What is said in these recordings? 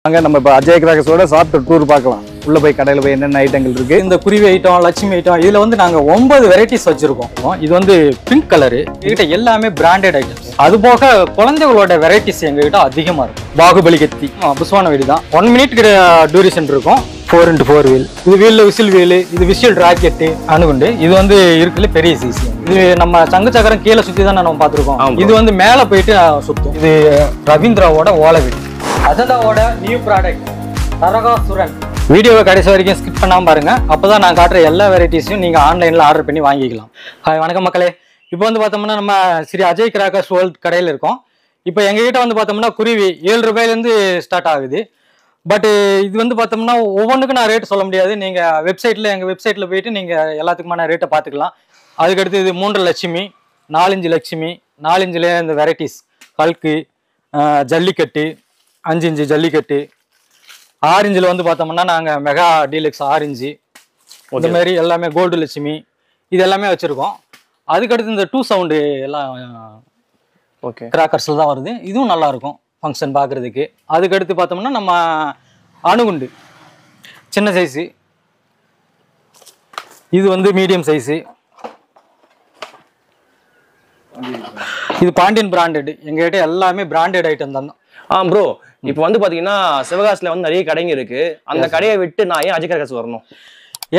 அங்க நம்ம இப்ப அஜய் கிராக்கர்ஸோட சாப்பிட்டு டூர் பார்க்கலாம். உள்ள போய் கடையில போய் என்னென்ன ஐட்டங்கள் இருக்கு. இந்த குருவி ஐட்டம், லட்சுமி ஐட்டம், இதுல வந்து நாங்க 9 வெரைட்டிஸ் வச்சிருக்கோம். இது வந்து பிங்க் கலரு. எங்ககிட்ட எல்லாமே பிராண்டட் ஐட்டம்ஸ். அது போக குழந்தைகளோட வெரைட்டிஸ் எங்ககிட்ட அதிகமா இருக்கும். பாகுபலி கத்தி, புஸ்வான வெடி தான். 1 மினிட் டியூரேஷன் இருக்கும். 4x4 wheel. இது வீல்ல விசில் வீல், இது விசில் ராக்கெட் அணுகுண்டு. இது வந்து இருக்குல்ல பெரிய சைஸ். இது நம்ம சங்கு சக்கரம் கீழே சுத்தி தான் நம்ம பார்த்துருக்கோம். இது வந்து மேல போயிட்டு சுத்தும். இது ரவீந்திராவோட ஓலை வீடு. அஜந்தாவோட நியூ ப்ராடக்ட் நரகாசுரன். வீடியோவை கடைசி வரைக்கும் ஸ்கிப் பண்ணாமல் பாருங்க. அப்போதான் நான் காட்டுற எல்லா வெரைட்டிஸையும் நீங்கள் ஆன்லைனில் ஆர்டர் பண்ணி வாங்கிக்கலாம். வணக்கம் மக்களே. இப்போ வந்து பார்த்தோம்னா நம்ம ஸ்ரீ அஜய் கிராக்கர்ஸ் வேர்ல்ட் கடையில் இருக்கோம். இப்போ எங்ககிட்ட வந்து பார்த்தோம்னா குருவி 7 ரூபாயிலேருந்து ஸ்டார்ட் ஆகுது. பட் இது வந்து பார்த்தோம்னா ஒவ்வொன்றுக்கும் நான் ரேட் சொல்ல முடியாது. நீங்கள் எங்கள் வெப்சைட்டில் போயிட்டு நீங்கள் எல்லாத்துக்குமான ரேட்டை பார்த்துக்கலாம். அதுக்கடுத்து இது 3 லட்சுமி, 4 இன்ச்சு லட்சுமி, 4 இன்ச்சில் இந்த வெரைட்டிஸ் பல்கு, ஜல்லிக்கட்டு, 5 இன்ச்சு ஜல்லிக்கட்டு, 6 இன்ச்சில் வந்து பார்த்தோம்னா நாங்கள் மெகா டீலக்ஸ் 6 இன்ச்சு, இந்த மாதிரி எல்லாமே கோல்டு லட்சுமி இது எல்லாமே வச்சுருக்கோம். அதுக்கடுத்து இந்த 2 சவுண்டு எல்லாம் கிராக்கர்ஸில் தான் வருது. இதுவும் நல்லாயிருக்கும் ஃபங்க்ஷன் பார்க்குறதுக்கு. அதுக்கடுத்து பார்த்தோம்னா நம்ம அணுகுண்டு சின்ன சைஸு, இது வந்து மீடியம் சைஸு. இது பாண்டியன் பிராண்டட். எங்ககிட்ட எல்லாமே பிராண்டட் ஐட்டம் தான். ப்ரோ, இப்போ வந்து பாத்தீங்கன்னா சிவகாசில வந்து நிறைய கடைங்க இருக்கு. அந்த கடையை விட்டு நான் ஏன் அஜய் கிராக்கர்ஸ் வரணும்?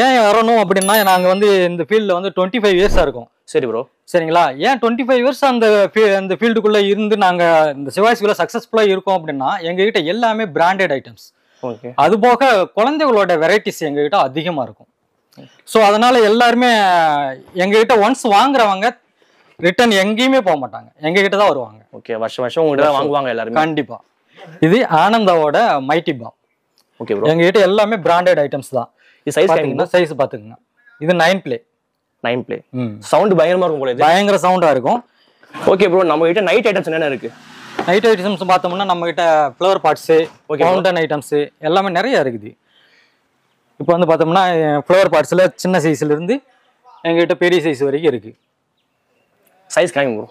ஏன் வரணும் அப்படின்னா, நாங்க வந்து இந்த ஃபீல்ட்ல வந்து 25 இயர்ஸா இருக்கோம். சரி ப்ரோ, சரிங்களா? ஏன் 25 இயர்ஸ் அந்த ஃபீல்டுக்குள்ள இருந்து நாங்க இந்த சிவாசிக்குள்ள சக்சஸ்ஃபுல்லா இருக்கோம் அப்படின்னா, எங்ககிட்ட எல்லாமே பிராண்டட் ஐட்டம்ஸ். ஓகே. அது போக குழந்தைகளோட வெரைட்டிஸ் எங்ககிட்ட அதிகமா இருக்கும். ஸோ அதனால எல்லாருமே எங்ககிட்ட ஒன்ஸ் வாங்குறவங்க ரிட்டர்ன் எங்கேயுமே போக மாட்டாங்க, எங்ககிட்ட தான் வருவாங்க. ஓகே. வருஷம் உங்ககிட்ட தான் வாங்குவாங்க எல்லாரும். கண்டிப்பா. இது ஆனந்தாவோட மைட்டி பாம். Okay bro. எங்ககிட்ட எல்லாமே பிராண்டட் ஐட்டம்ஸ் தான். இது சைஸ் பாத்துக்கங்க. இது 9 பிளே. சவுண்ட் பயங்கரமா இருக்கும் போல. பயங்கர சவுண்டா இருக்கும். ஓகே ப்ரோ, நம்ம கிட்ட நைட் ஐட்டம்ஸ் என்னென்ன இருக்கு? நைட் ஐட்டம்ஸ் பார்த்தோம்னா நம்ம கிட்ட ஃப்ளவர் பாட்ஸ், ஃபவுண்டன் ஐட்டம்ஸ் எல்லாமே நிறைய இருக்குது. இப்போ வந்து பார்த்தோம்னா ஃப்ளவர் பாட்ஸ்ல சின்ன சைஸ்ல இருந்து எங்ககிட்ட பெரிய சைஸ் வரைக்கும் இருக்கு. சைஸ் காமிங்க ப்ரோ.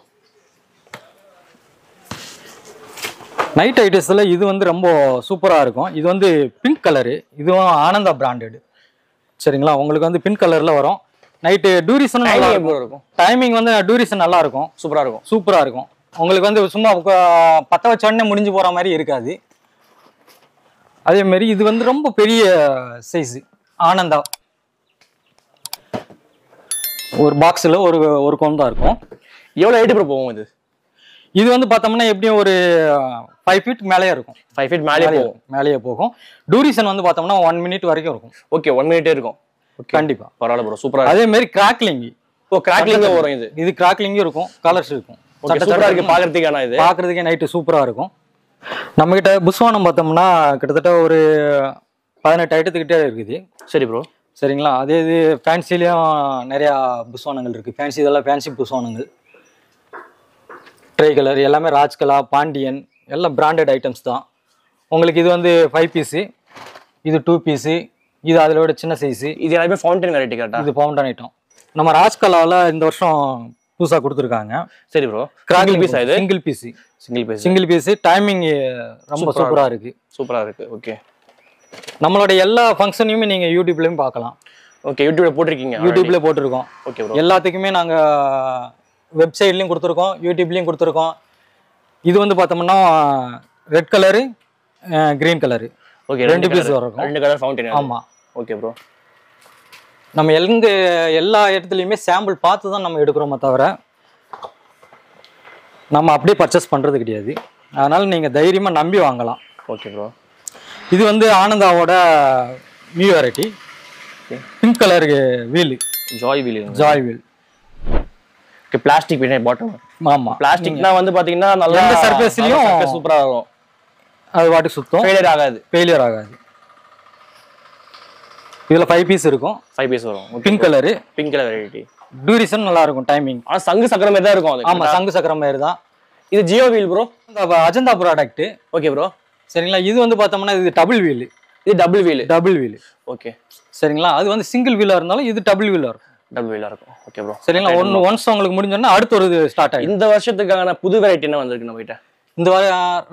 நைட் ஐட்டம்ஸ்ல இது வந்து ரொம்ப சூப்பரா இருக்கும். இது வந்து பிங்க் கலரு. இதுவும் ஆனந்தா பிராண்டட். சரிங்களா? உங்களுக்கு வந்து பிங்க் கலர்ல வரும். நைட்டு டியூரேஷன் நல்லா இருக்கும். டைமிங் வந்து டியூரேஷன் நல்லா இருக்கும். சூப்பரா இருக்கும். உங்களுக்கு வந்து சும்மா பத்த வச்ச உடனே முடிஞ்சு போற மாதிரி இருக்காது. அதே மாதிரி இது வந்து ரொம்ப பெரிய சைஸ் ஆனந்தா. ஒரு பாக்ஸ்ல ஒரு கொண்டா இருக்கும். எவ்வளவு ஹைட் ப்ரோ போகும் இது? இது வந்து பார்த்தோம்னா எப்படியும் ஒரு 5 ஃபீட் மேலேயே இருக்கும். 5 ஃபீட் மேலேயே போகும். டியூரேஷன் வந்து பார்த்தோம்னா 1 மினிட் வரைக்கும் இருக்கும். ஓகே, 1 மினிட்டே இருக்கும். கண்டிப்பா. பரவாயில்ல ப்ரோ, சூப்பரா. அதே மாதிரி கிராக்லிங். கிராக்லிங் வரும். இது கிராக்லிங்கும் இருக்கும், கலர்ஸ் இருக்கும். சூப்பரா இருக்கு பாக்குறதுக்கான. இது பாக்குறதுக்கே நைட்டு சூப்பரா இருக்கும். நம்ம கிட்ட புஸ்வானம் பார்த்தோம்னா கிட்டத்தட்ட ஒரு 18 ஐட்டத்துக்கிட்டே இருக்குது. சரி ப்ரோ. சரிங்களா? அதே இது ஃபேன்சிலையும் நிறையா புஸ்வானங்கள் இருக்கு. இதெல்லாம் ஃபேன்சி புஸ்வானங்கள். ட்ரை கலர் எல்லாமே ராஜ்கலா, பாண்டியன் எல்லாம் பிராண்டட் ஐட்டம்ஸ் தான். உங்களுக்கு இது வந்து 5 பீஸு, இது 2 பீஸு, இது அதோட சின்ன சைஸு. இது எல்லாமே ஃபவுண்டன் வெரைட்டி கரெக்டா? இது ஃபவுண்டன் ஐட்டம். நம்ம ராஜ்கலாவில் இந்த வருஷம் புதுசாக கொடுத்துருக்காங்க. சரி ப்ரோ. பீஸ் இது சிங்கிள் பீஸ். டைமிங் ரொம்ப சூப்பரா இருக்கு. ஓகே. நம்மளோட எல்லா ஃபங்க்ஷனையுமே நீங்க யூடியூப்லயும் பார்க்கலாம். ஓகே. யூடியூப்ல போட்டிருக்கீங்க? யூடியூப்ல போட்டிருக்கோம். Okay bro. எல்லாத்துக்குமே நாங்க வெப்சைட்லயும் கொடுத்துருக்கோம், யூடியூப்லயும் கொடுத்துருக்கோம். இது வந்து பார்த்தோம்னா red colour, green colour. Okay. 2 piece வரும். 2 கலர் ஃபவுண்டன். ஆமா. Okay bro. நம்ம எல்லா இடத்துலையுமே சாம்பிள் பார்த்து தான் நம்ம எடுக்கிறோமே தவிர நம்ம அப்படியே பர்ச்சேஸ் பண்றது கிடையாது. அதனால நீங்க தைரியமா நம்பி வாங்கலாம். Okay bro. இது வந்து ஆனந்தாவோட new variety. Pink colour wheel, joy wheel. Okay. Plastic பின்னாடி பாட்டம். ஆமா. பிளாஸ்டிக்னா வந்து பாத்தீங்கன்னா நல்ல எந்த சர்ஃபேஸ்லயும் சூப்பரா இருக்கும். அது வாட்டி சுத்தம், ஃபெயிலியர் ஆகாது. இதுல 5 பீஸ் இருக்கும். 5 பீஸ் வரும். Pink colour variety. டியூரேஷன் நல்லா இருக்கும். டைமிங் ஆனா சங்கு சக்கரம் மாதிரி தான் இருக்கும் அது. ஆமா, சங்கு சக்கரம் மாதிரி தான். இது Jio wheel bro. Ajanta product. Okay bro. சரிங்களா? இது வந்து பார்த்தோம்னா இது டபுள் வீல். இது டபுள் வீல். ஓகே. சரிங்களா? அது வந்து சிங்கிள் வீலா இருந்தாலும் இது டபுள் வீலா இருக்கும். Okay bro. சரிங்களா? ஒன்ஸ் உங்களுக்கு முடிஞ்சோன்னா அடுத்து ஒரு ஸ்டார்ட் ஆகும். இந்த வருஷத்துக்கான புது வெரைட்டி என்ன வந்திருக்கு நம்ம கிட்ட? இந்த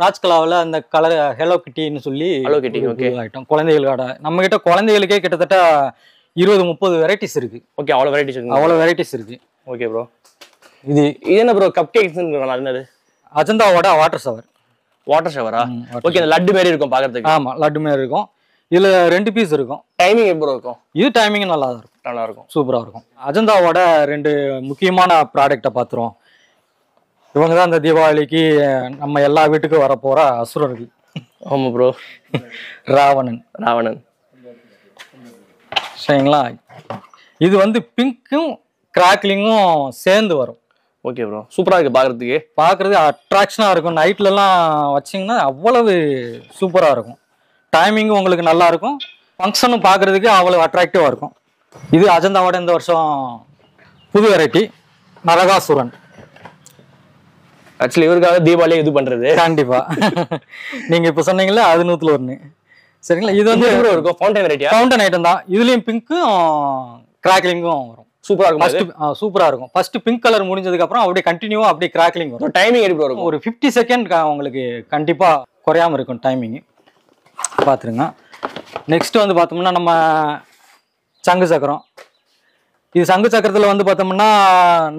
ராஜ்கலாவில் அந்த கலர் ஹெலோ கிட்டின்னு சொல்லி Hello Kitty, okay. ஐட்டம் குழந்தைகளோட நம்ம கிட்ட குழந்தைகளுக்கே கிட்டத்தட்ட 20-30 வெரைட்டிஸ் இருக்கு. ஓகே, அவ்வளவு வெரைட்டிஸ் இருக்கு. அவ்வளோ வெரைட்டிஸ் இருக்கு. Okay bro. இது இது என்ன ப்ரோ, கப் கேக்ஸ் என்னது? அஜந்தாவோட வாட்டர் ஷவர். வாட்டர் ஷவரா? ஓகே, அந்த லட்டு மாதிரி இருக்கும் பாக்குறதுக்கு. ஆமா, லட்டு மாதிரி இருக்கும். இதுல 2 பீஸ் இருக்கும். டைமிங் எப்படி இருக்கும்? இது டைமிங் நல்லா தான் இருக்கும். நல்லா இருக்கும், சூப்பரா இருக்கும். அஜந்தாவோட 2 முக்கியமான ப்ராடக்ட்டை பார்த்துருவோம். இவங்க தான் இந்த தீபாவளிக்கு நம்ம எல்லா வீட்டுக்கும் வரப்போற அசுரர்கள். ஆமா ப்ரோ. ராவணன் சரிங்களா? இது வந்து பிங்க்கும் கிராக்லிங்கும் சேர்ந்து வரும். ஓகே ப்ரோ, சூப்பரா இருக்கு பார்க்கறது அட்ராக்ஷனா இருக்கும். நைட்லலாம் வச்சிங்கன்னா அவ்வளவு சூப்பரா இருக்கும். டைமிங்கும் உங்களுக்கு நல்லா இருக்கும். ஃபங்க்ஷனும் பார்க்கறதுக்கு அவ்வளவு அட்ராக்டிவா இருக்கும். இது அஜந்தாவோட இந்த வருஷம் புது வெரைட்டி நரகாசுரன். ஆக்சுவலி இவருக்காக தீபாவளி இது பண்றது. கண்டிப்பா. நீங்க இப்ப சொன்னீங்களா, அது 100-1. சரிங்களா? இது வந்து இருக்கும் ஃபவுண்டன் வெரைட்டியா? ஃபவுண்டன் ஐட்டம் தான். இதுலயும் பிங்க்கும் கிராக்லிங்கும் வரும். சூப்பரா இருக்கும். சூப்பரா இருக்கும். ஃபர்ஸ்ட் பிங்க் கலர் முடிஞ்சதுக்கு அப்புறம் அப்படியே கண்டினியூவா அப்படியே கிராக்லிங் வரும். டைமிங் எப்படி இருக்கும்? ஒரு 50 செகண்ட் உங்களுக்கு கண்டிப்பா குறையாம இருக்கும் டைமிங். பாத்துருங்க. நெக்ஸ்ட் வந்து பார்த்தோம்னா நம்ம சங்கு சக்கரம். இது சங்கு சக்கரத்துல வந்து பார்த்தோம்னா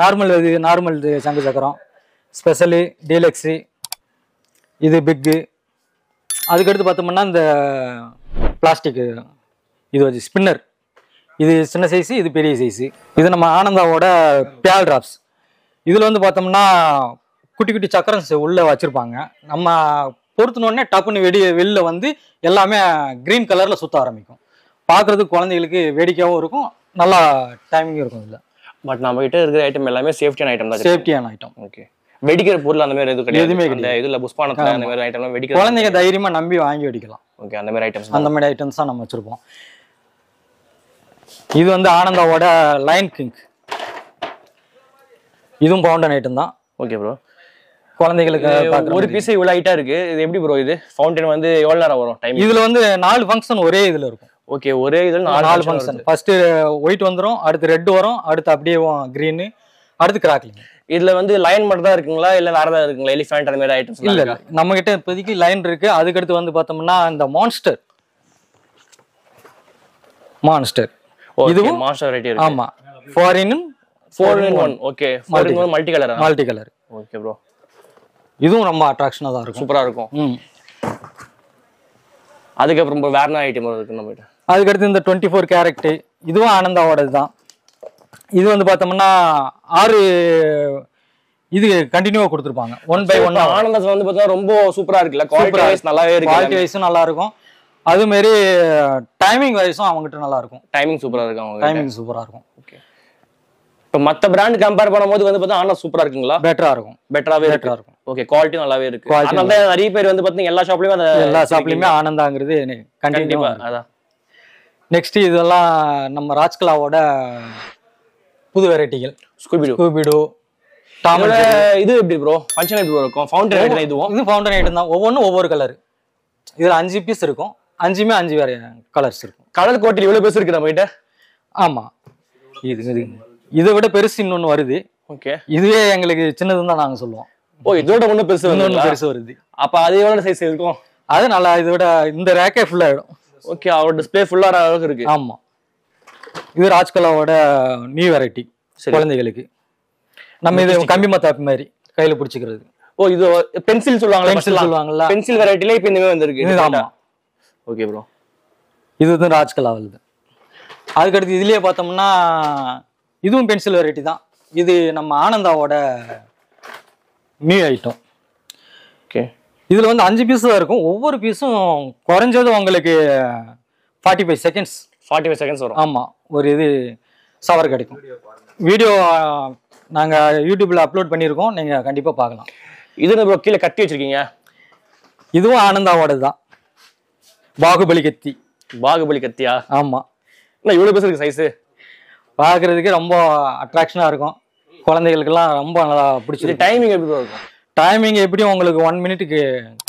நார்மல் சங்கு சக்கரம், ஸ்பெஷலு, டீலக்ஸு, இது பிக்கு. அதுக்கடுத்து பார்த்தோம்னா இந்த பிளாஸ்டிக் இது வச்சு ஸ்பின்னர். இது சின்ன சைஸு, இது பெரிய சைஸு. இது நம்ம ஆனந்தாவோட பியால் டிராப்ஸ். இதில் வந்து பார்த்தோம்னா குட்டி குட்டி சக்கரம் உள்ளே வச்சுருப்பாங்க. நம்ம பொறுத்தினோடனே டப்புன்னு வெளில வந்து எல்லாமே க்ரீன் கலரில் சுற்ற ஆரம்பிக்கும். பார்க்குறதுக்கு குழந்தைகளுக்கு வேடிக்கையாகவும் இருக்கும், நல்லா டைமிங்கும் இருக்கும். இதில் பட் நம்ம கிட்ட இருக்கிற ஐட்டம் எல்லாமே சேஃப்டியான ஐட்டம் தான். சேஃப்டியான ஐட்டம். ஓகே, வெடிக்கிற பொருள் அந்த மாதிரி எதுவும் கிடையாது. எதுவுமே கிடையாது. இதுல புஷ்பானத்துல அந்த மாதிரி ஐட்டம்லாம் வெடிக்கிற குழந்தைங்க தைரியமா நம்பி வாங்கி வெடிக்கலாம். ஓகே, அந்த மாதிரி ஐட்டம்ஸ் தான் நம்ம வச்சிருப்போம். இது வந்து ஆனந்தாவோட லைன் கிங். இதுவும் ஃபவுண்டன் ஐட்டம் தான். Okay bro. குழந்தைகளுக்கு ஒரு பீஸ் இவ்வளவு ஹைட்டா இருக்கு. இது எப்படி ப்ரோ? இது ஃபவுண்டன் வந்து எவ்வளவு நேரம் வரும் டைம்? இதுல வந்து 4 ஃபங்க்ஷன் ஒரே இதுல இருக்கும். ஓகே, ஒரே இதுல 4 ஃபங்க்ஷன். ஃபர்ஸ்ட் ஒயிட் வந்துரும், அடுத்து ரெட் வரும், அடுத்து அப்படியே கிரீன், அடுத்து கிராக்லிங். இதுல வந்து லைன் மட்டும் தான் இருக்குங்களா இல்ல வேற ஏதாவது இருக்குங்களா? எலிஃபண்ட் அந்த மாதிரி ஐட்டம்ஸ் இல்ல, நம்ம கிட்ட இப்போதைக்கு லைன் இருக்கு. அதுக்கு அடுத்து வந்து பார்த்தோம்னா இந்த மான்ஸ்டர். இதுவும் மான்ஸ்டர் வெரைட்டி இருக்கு. ஆமா, 4-in-1. Okay, 4-in-1 multi colour. Okay bro. இதுவும் ரொம்ப அட்ராக்ஷனா தான் இருக்கும், சூப்பரா இருக்கும். அதுக்கப்புறம் வேற என்ன ஐட்டம் இருக்கு நம்ம கிட்ட? அதுக்கு அடுத்து இந்த 24 கேரட். இதுவும் ஆனந்தாவோடது தான். இது வந்து பார்த்தோம்னா 6 இது கண்டினியூவா கொடுத்துருப்பாங்க. 1/1. ஆனந்தம் வந்து பார்த்தா ரொம்ப சூப்பரா இருக்குல்ல? குவாலிட்டி வைஸ் நல்லாவே இருக்கு. குவாலிட்டி வைஸும் நல்லா இருக்கும். அது மாதிரி டைமிங் வைஸும் அவங்ககிட்ட நல்லா இருக்கும். டைமிங் சூப்பரா இருக்கு. அவங்க டைமிங் சூப்பரா இருக்கும். ஓகே. இப்போ மத்த பிராண்ட் கம்பேர் பண்ணும்போது வந்து பார்த்தா ஆனந்தம் சூப்பரா இருக்குங்களா? பெட்டரா இருக்கும். பெட்டராவே இருக்கும். ஓகே, குவாலிட்டி நல்லாவே இருக்கு. அதனால தான் நிறைய பேர் வந்து பார்த்தீங்க எல்லா ஷாப்லயுமே ஆனந்தாங்கிறது கண்டிப்பா. அதான். நெக்ஸ்ட் இதெல்லாம் நம்ம ராஜ்கலாவோட புது வெரைட்டிகள். Scooby Doo, Tom and Jerry. இது எப்படி ப்ரோ? ஃபங்க்ஷன் எப்படி இருக்கும்? Fountain item. இது ஃபவுண்டன் ஐட்டம் தான். ஒவ்வொன்றும் ஒவ்வொரு கலர். இதுல 5 பீஸ் இருக்கும். 5மே 5 வேற கலர்ஸ் இருக்கும். கலர் கோட்டில் இவ்வளவு பெருசு இருக்கு நம்ம கிட்ட. ஆமா, இதை விட பெருசு இன்னொன்னு வருது. ஓகே, இதுவே எங்களுக்கு சின்னதுன்னு தான் நாங்க சொல்லுவோம். ஓ, இதோட ஒண்ணு பெருசு வருது. அப்ப அது எவ்வளவு சைஸ் இருக்கும்? அது நல்லா, இதை விட இந்த ரேக்கே ஃபுல் ஆயிடும். ஓகே, அவரோட டிஸ்ப்ளே ஃபுல்லா அளவுக்கு இருக்கு. ஆமா, இது ராஜ்கலாவோட நியூ வெரைட்டி குழந்தைகளுக்கு. நம்ம இது கம்பி மத்தாப்பு மாதிரி கையில பிடிச்சிக்கிறது. ஓ, இது பென்சில் சொல்லுவாங்கல்ல? பென்சில் வெரைட்டில இப்ப இந்த மாதிரி வந்திருக்கு. ஆமா. Okay bro. இது வந்து ராஜ்கலாவுது. அதுக்கடுத்து இதுலயே பார்த்தோம்னா இதுவும் பென்சில் வெரைட்டி தான். இது நம்ம ஆனந்தாவோட நியூ ஐட்டம். ஓகே, இதுல வந்து 5 பீஸ் தான் இருக்கும். ஒவ்வொரு பீஸும் குறைஞ்சது உங்களுக்கு 45 செகண்ட்ஸ் வரும். ஆமா, ஒரு இது சவர் கிடைக்கும். வீடியோ நாங்க யூடியூப்ல அப்லோட் பண்ணியிருக்கோம், நீங்க கண்டிப்பா பார்க்கலாம். இது ப்ரோ கீழே கத்தி வச்சிருக்கீங்க. இதுவும் ஆனந்தாவோடது தான். பாகுபலி கத்தியா? ஆமா. இவ்வளவு பெருசு இருக்கு சைஸ். பார்க்கறதுக்கு ரொம்ப அட்ராக்ஷனா இருக்கும். குழந்தைகளுக்கெல்லாம் ரொம்ப நல்லா பிடிச்சிருக்கு. டைமிங் எப்படி இருக்கும்? டைமிங் எப்படியும் உங்களுக்கு 1 மினிட்டுக்கு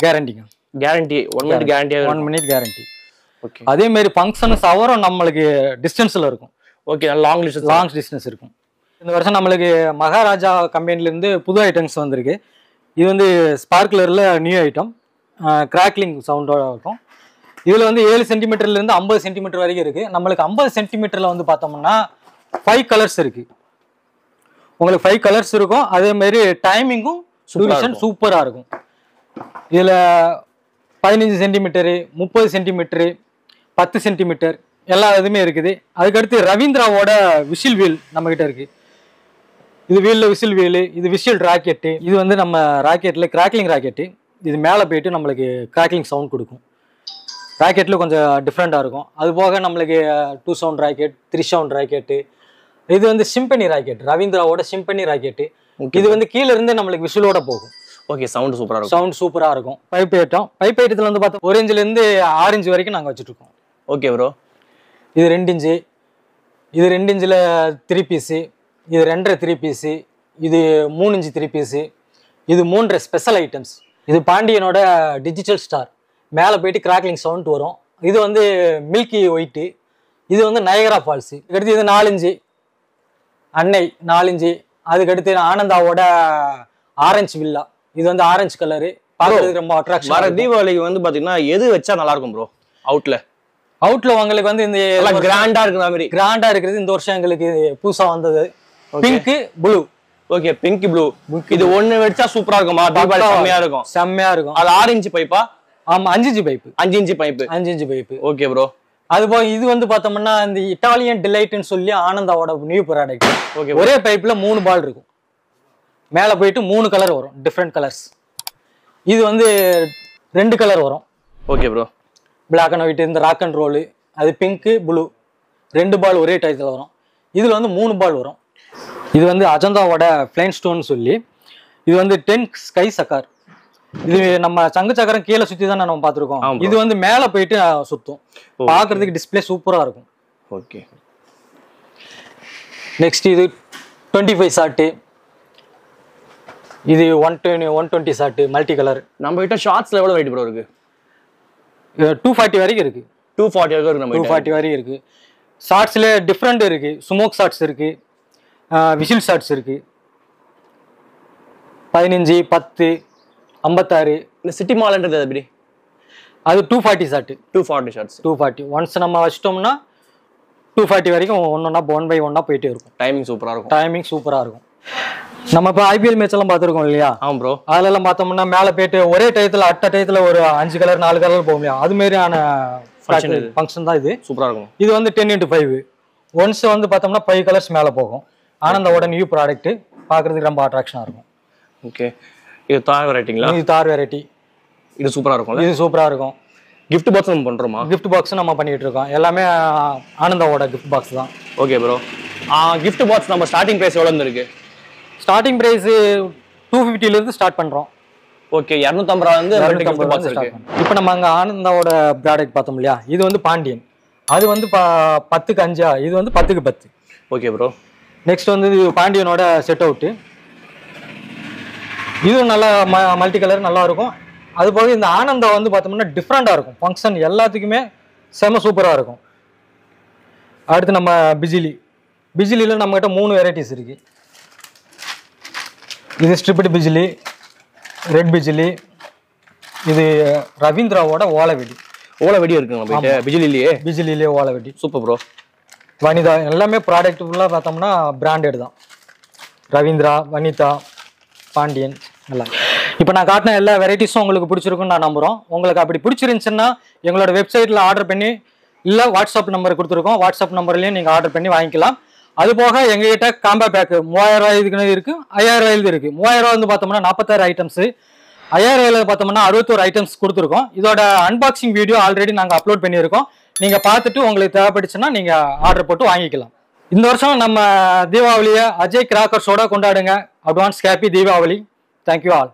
கேரண்டிங்க. 1 மினிட் கேரண்டியா? 1 minute guarantee. ஓகே. அதே மாதிரி ஃபங்க்ஷன் சவரம் நம்மளுக்கு டிஸ்டன்ஸ்ல இருக்கும். ஓகே, லாங் டிஸ்டன்ஸ் இருக்கும். இந்த வருஷம் நம்மளுக்கு மகாராஜா கம்பெனில இருந்து புது ஐட்டம்ஸ் வந்திருக்கு. இது வந்து ஸ்பார்க்லரில் நியூ ஐட்டம், கிராக்லிங் சவுண்டோட இருக்கும். இதில் வந்து 7 சென்டிமீட்டர்லேருந்து 50 சென்டிமீட்டர் வரைக்கும் இருக்குது. நம்மளுக்கு 50 சென்டிமீட்டரில் வந்து பார்த்தோம்னா 5 கலர்ஸ் இருக்குது. உங்களுக்கு 5 கலர்ஸ் இருக்கும். அதேமாரி டைமிங்கும் சூப்பராக இருக்கும். இதில் 15 சென்டிமீட்டரு, 30 சென்டிமீட்டரு, 10 சென்டிமீட்டர் எல்லா இதுவுமே இருக்குது. அதுக்கடுத்து ரவீந்திராவோட விஷில் வீல் நம்மக்கிட்ட இருக்குது. இது வீலில் விஷில் வீலு, இது விஷில் ராக்கெட்டு. இது வந்து நம்ம ராக்கெட்டில் கிராக்லிங் ராக்கெட்டு. இது மேலே போயிட்டு நம்மளுக்கு கிராக்லிங் சவுண்ட் கொடுக்கும். ராக்கெட்டில் கொஞ்சம் டிஃப்ரெண்ட்டாக இருக்கும். அது போக நம்மளுக்கு 2 சவுண்ட் ராக்கெட், 3 சவுண்ட் ராக்கெட்டு. இது வந்து சிம்பனி ராக்கெட், ரவீந்திராவோட சிம்பனி ராக்கெட்டு. இது வந்து கீழே இருந்து நம்மளுக்கு விஷுவலோட போகும். ஓகே, சவுண்ட் சூப்பராக இருக்கும். பைப் ஐட்டத்தில் வந்து பார்த்தா 1 இன்ச்லேருந்து 6 இன்ச் வரைக்கும் நாங்கள் வச்சுட்டு இருக்கோம். Okay bro. இது 2 இன்ச்சு, இது 2 இன்ச்சில் 3 பீஸு, இது 2.5 3 பீஸு, இது 3 இன்ச்சு 3 பீஸு, இது 3 ஸ்பெஷல் ஐட்டம்ஸ். இது பாண்டியனோட டிஜிட்டல் ஸ்டார். மேலே போயிட்டு கிராக்லிங் சவுண்ட் வரும். இது வந்து மில்கி ஒயிட்டு. இது வந்து நயகரா ஃபால்ஸு. அடுத்து இது 4 இன்ச்சு அன்னை 4 இன்ச்சு. அதுக்கடுத்து ஆனந்தாவோட ஆரஞ்சு வில்லா. இது வந்து ஆரஞ்சு கலரு, பார்க்கறதுக்கு ரொம்ப அட்ராக்ஷன். வர தீபாவளிக்கு வந்து பாத்தீங்கன்னா எது வச்சா நல்லா இருக்கும் ப்ரோ? அவுட்ல உங்களுக்கு வந்து இந்த கிராண்டா இருக்கிற மாதிரி கிராண்டா இருக்கிறது இந்த வருஷம் எங்களுக்கு புதுசா வந்தது pink blue. Okay, pink blue. இது ஒண்ணு வச்சா சூப்பரா இருக்குமா? தீபாவளி செம்மையா இருக்கும். அது 6 இன்ச் பைப்பா? ஆமா, 5 inch pipe. 5 inch pipe. 5 inch pipe. Okay bro. அது போக இது வந்து பார்த்தோம்னா இந்த இட்டாலியன் டிலைட்னு சொல்லி ஆனந்தாவோட நியூ ப்ராடக்ட். ஓகே, ஒரே பைப்ல 3 பால் இருக்கும். மேலே போயிட்டு 3 கலர் வரும், டிஃப்ரெண்ட் கலர்ஸ். இது வந்து 2 கலர் வரும். Okay bro. Black and white, இந்த ராக் அண்ட் ரோலு, அது பிங்க்கு ப்ளூ. 2 பால் ஒரே டயத்தில் வரும். இதில் வந்து 3 பால் வரும். இது வந்து அஜந்தாவோட பிளைன் ஸ்டோன் சொல்லி, இது வந்து 10 ஸ்கை சக்கார். இது நம்ம சங்கு சக்கரம் கீழே சுற்றி தான் நம்ம பார்த்துருக்கோம். இது வந்து மேலே போயிட்டு சுற்றும். பார்க்கறதுக்கு டிஸ்பிளே சூப்பராக இருக்கும். ஓகே. நெக்ஸ்ட் இது 25 ஷாட்டு. இது 120 ஷாட்டு மல்டி கலர். நம்ம கிட்ட ஷார்ட்ஸ்ல எவ்வளோ வெயிட் ப்ரோ இருக்கு? 240 வரைக்கும் இருக்கு. 240 வரைக்கும் இருக்கு. 240 வரைக்கும் இருக்கு. ஷார்ட்ஸ்ல டிஃப்ரெண்ட் இருக்கு. ஸ்மோக் ஷார்ட்ஸ் இருக்கு, விஷில் ஷார்ட்ஸ் இருக்கு. 15, 10, 56. இந்த சிட்டி மால்ன்றது எப்படி? அது 240 ஷார்ட். 240 ஷார்ட்ஸ். 240 ஒன்ஸ் நம்ம வச்சிட்டோம்னா 240 வரைக்கும் ஒன் பை ஒன்னா போயிட்டே இருக்கும். டைமிங் சூப்பரா இருக்கும். நம்ம இப்போ ஐபிஎல் மேட்ச் எல்லாம் பார்த்துருக்கோம் இல்லையா? ஆமா ப்ரோ. அதெல்லாம் பார்த்தோம்னா மேலே போயிட்டு ஒரே டயத்தில் டயத்தில் ஒரு 5 கலர் 4 கலர் போகும் இல்லையா? அது மாதிரியான ஃபங்க்ஷன் தான் இது. சூப்பரா இருக்கும். இது வந்து 10x5. ஒன்ஸ் வந்து பார்த்தோம்னா 5 கலர்ஸ் மேலே போகும். ஆனந்தாவோட நியூ ப்ராடக்ட் பார்க்கறதுக்கு ரொம்ப அட்ராக்ஷனாக இருக்கும். ஓகே. இது தார் வெரைட்டிங்களா? இது தார் வெரைட்டி. இது சூப்பரா இருக்கும். இது சூப்பரா இருக்கும். கிஃப்ட் பாக்ஸ் நம்ம பண்றோமா? கிஃப்ட் பாக்ஸ் நம்ம பண்ணிட்டு இருக்கோம். எல்லாமே ஆனந்தாவோட கிஃப்ட் பாக்ஸ் தான். Okay bro. கிஃப்ட் பாக்ஸ் நம்ம ஸ்டார்டிங் பிரைஸ் எவ்வளவு இருக்கு? ஸ்டார்டிங் பிரைஸ் 250 இருந்து ஸ்டார்ட் பண்றோம். ஓகே, 250 வந்து கிஃப்ட் பாக்ஸ் இருக்கு. இப்போ நம்ம அங்க ஆனந்தாவோட ப்ராடக்ட் பார்த்தோம் இல்லையா? இது வந்து பாண்டியன். அது வந்து 10க்கு 5. இது வந்து 10க்கு 10. Okay bro. நெக்ஸ்ட் வந்து பாண்டியனோட செட் அவுட். இதுவும் நல்லா மல்டி கலர் நல்லா இருக்கும். அது போக இந்த ஆனந்தா வந்து பார்த்தோம்னா டிஃப்ரெண்டாக இருக்கும். ஃபங்க்ஷன் எல்லாத்துக்குமே செம சூப்பராக இருக்கும். அடுத்து நம்ம பிஜிலியில் நம்மகிட்ட 3 வெரைட்டிஸ் இருக்கு. இது ஸ்ட்ரிப்டு பிஜிலி, ரெட் பிஜிலி, இது ரவீந்திராவோட ஓலை வெடி இருக்குங்களா? பிஜிலிலே ஓலை வெடி. Super bro. வனிதா எல்லாமே ப்ராடக்ட் ஃபுல்லாக பார்த்தோம்னா பிராண்டட் தான். ரவீந்திரா, வனிதா, பாண்டியன் எல்லாம். இப்போ நான் காட்டின எல்லா வெரைட்டிஸும் உங்களுக்கு பிடிச்சிருக்குன்னு நான் நம்புகிறோம். உங்களுக்கு அப்படி பிடிச்சிருந்துச்சுன்னா எங்களோட வெப்சைட்டில் ஆர்டர் பண்ணி, இல்லை வாட்ஸ்அப் நம்பர் கொடுத்துருக்கோம், வாட்ஸ்அப் நம்பர்லேயும் நீங்கள் ஆர்டர் பண்ணி வாங்கிக்கலாம். அது போக எங்ககிட்ட காம்போ பேக்கு 3000 இதுக்கு இருக்கு, 5000 இருக்கு. 3000 வந்து பார்த்தோம்னா 46 ஐட்டம்ஸ், 5000 பார்த்தோம்னா 61 ஐட்டம்ஸ் கொடுத்துருக்கோம். இதோட அன்பாக்சிங் வீடியோ ஆல்ரெடி நாங்கள் அப்லோட் பண்ணியிருக்கோம். நீங்கள் பார்த்துட்டு உங்களுக்கு தேவைப்பட்டுச்சுன்னா நீங்கள் ஆர்டர் போட்டு வாங்கிக்கலாம். இந்த வருஷம் நம்ம தீபாவளியை அஜய் கிராக்கர்ஸோட கொண்டாடுங்க. Advance happy Deepavali. Thank you all.